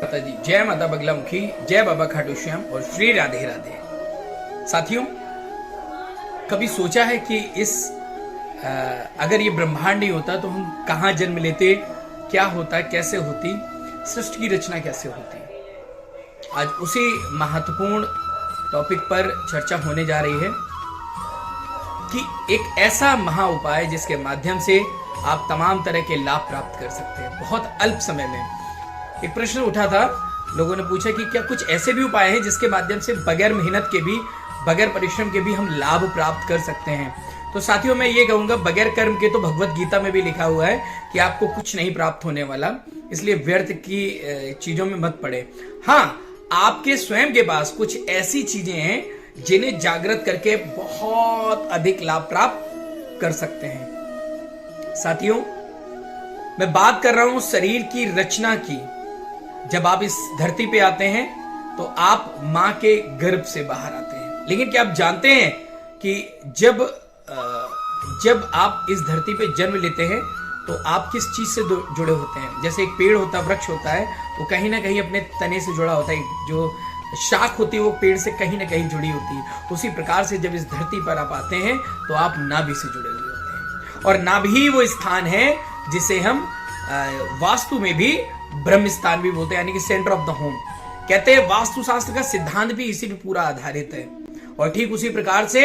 माता जी, जय माता बगलामुखी, जय बाबा खाटू श्याम और श्री राधे राधे। साथियों, कभी सोचा है कि अगर ये ब्रह्मांड नहीं होता तो हम कहाँ जन्म लेते, क्या होता, कैसे होती, सृष्टि की रचना कैसे होती। आज उसी महत्वपूर्ण टॉपिक पर चर्चा होने जा रही है कि एक ऐसा महा उपाय जिसके माध्यम से आप तमाम तरह के लाभ प्राप्त कर सकते हैं बहुत अल्प समय में। एक प्रश्न उठा था, लोगों ने पूछा कि क्या कुछ ऐसे भी उपाय हैं जिसके माध्यम से बगैर मेहनत के भी, बगैर परिश्रम के भी हम लाभ प्राप्त कर सकते हैं। तो साथियों, मैं ये कहूंगा, बगैर कर्म के तो भगवत गीता में भी लिखा हुआ है कि आपको कुछ नहीं प्राप्त होने वाला, इसलिए व्यर्थ की चीजों में मत पड़े। हाँ, आपके स्वयं के पास कुछ ऐसी चीजें हैं जिन्हें जागृत करके बहुत अधिक लाभ प्राप्त कर सकते हैं। साथियों, मैं बात कर रहा हूं शरीर की रचना की। जब आप इस धरती पे आते हैं तो आप मां के गर्भ से बाहर आते हैं, लेकिन क्या आप जानते हैं कि जब आप इस धरती पे जन्म लेते हैं तो आप किस चीज से जुड़े होते हैं। जैसे एक पेड़ होता है, वृक्ष होता है, वो कहीं ना कहीं अपने तने से जुड़ा होता है, जो शाख होती है वो पेड़ से कहीं ना कहीं जुड़ी होती है। उसी प्रकार से जब इस धरती पर आप आते हैं तो आप नाभि से जुड़े हुए होते हैं, और नाभि वो स्थान है जिसे हम वास्तु में भी ब्रह्म स्थान भी बोलते हैं, यानी कि सेंटर ऑफ द होम कहते हैं। वास्तुशास्त्र का सिद्धांत भी इसी पे पूरा आधारित है। और ठीक उसी प्रकार से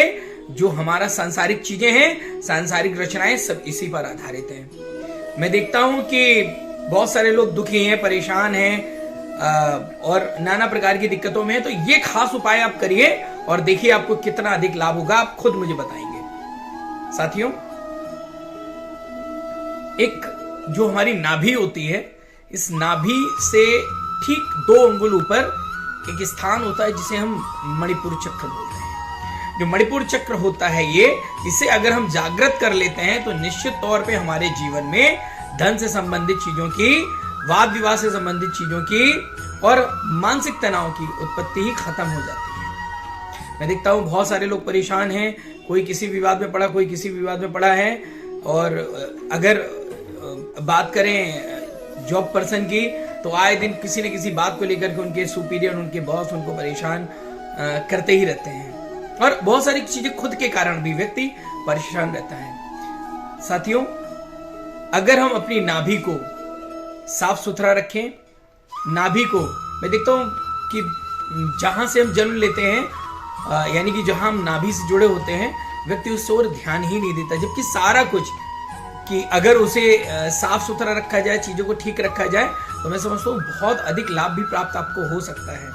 जो हमारा सांसारिक चीजें हैं, सांसारिक रचनाएं, सब इसी पर आधारित हैं। मैं देखता हूं कि बहुत सारे लोग दुखी हैं, परेशान हैं और नाना प्रकार की दिक्कतों में हैं। तो ये खास उपाय आप करिए और देखिए आपको कितना अधिक लाभ होगा, आप खुद मुझे बताएंगे। साथियों, एक जो हमारी नाभि होती है, इस नाभि से ठीक 2 अंगुल ऊपर एक स्थान होता है जिसे हम मणिपुर चक्र बोलते हैं। जो मणिपुर चक्र होता है ये, इसे अगर हम जागृत कर लेते हैं तो निश्चित तौर पे हमारे जीवन में धन से संबंधित चीजों की, वाद विवाद से संबंधित चीजों की और मानसिक तनाव की उत्पत्ति ही खत्म हो जाती है। मैं देखता हूं बहुत सारे लोग परेशान हैं, कोई किसी विवाद में पड़ा, कोई किसी विवाद में पड़ा है। और अगर बात करें जॉब पर्सन की, तो आए दिन किसी न किसी बात को लेकर के उनके सुपीरियर, उनके बॉस उनको परेशान करते ही रहते हैं। और बहुत सारी चीजें खुद के कारण भी व्यक्ति परेशान रहता है। साथियों, अगर हम अपनी नाभि को साफ सुथरा रखें, नाभि को, मैं देखता हूं कि जहां से हम जन्म लेते हैं, यानी कि जहां हम नाभि से जुड़े होते हैं, व्यक्ति उस ओर ध्यान ही नहीं देता, जबकि सारा कुछ कि अगर उसे साफ सुथरा रखा जाए, चीजों को ठीक रखा जाए, तो मैं समझता हूँ बहुत अधिक लाभ भी प्राप्त आपको हो सकता है।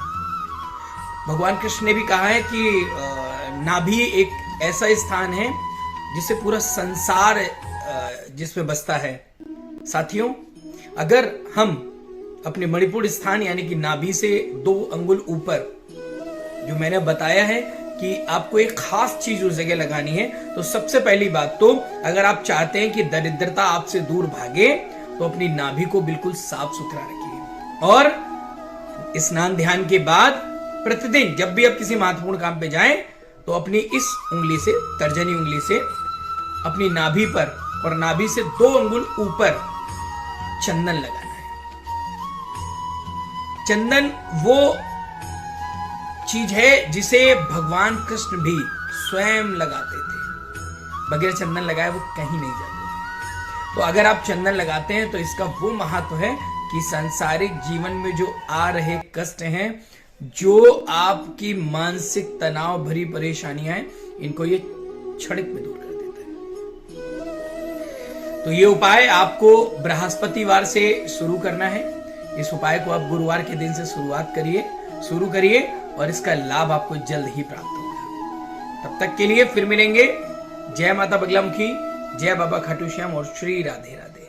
भगवान कृष्ण ने भी कहा है कि नाभि एक ऐसा स्थान है जिससे पूरा संसार जिसमें बसता है। साथियों, अगर हम अपने मणिपुर स्थान यानी कि नाभि से 2 अंगुल ऊपर, जो मैंने बताया है कि आपको एक खास चीज उस जगह लगानी है, तो सबसे पहली बात तो, अगर आप चाहते हैं कि दरिद्रता आपसे दूर भागे, तो अपनी नाभि को बिल्कुल साफ सुथरा रखिए। और स्नान ध्यान के बाद प्रतिदिन जब भी आप किसी महत्वपूर्ण काम पे जाएं, तो अपनी इस उंगली से, तर्जनी उंगली से अपनी नाभि पर और नाभि से 2 अंगुल ऊपर चंदन लगाना है। चंदन वो चीज है जिसे भगवान कृष्ण भी स्वयं लगाते थे। बगैर चंदन लगाए वो कहीं नहीं जाते। तो अगर आप चंदन लगाते हैं तो इसका वो महत्व है कि सांसारिक जीवन में जो आ रहे कष्ट हैं, जो आपकी मानसिक तनाव भरी परेशानियां हैं, इनको ये क्षणिक में दूर कर देता है। तो ये उपाय आपको बृहस्पतिवार से शुरू करना है। इस उपाय को आप गुरुवार के दिन से शुरू करिए और इसका लाभ आपको जल्द ही प्राप्त होगा। तब तक के लिए फिर मिलेंगे। जय माता बगलामुखी, जय बाबा खाटू श्याम और श्री राधे राधे।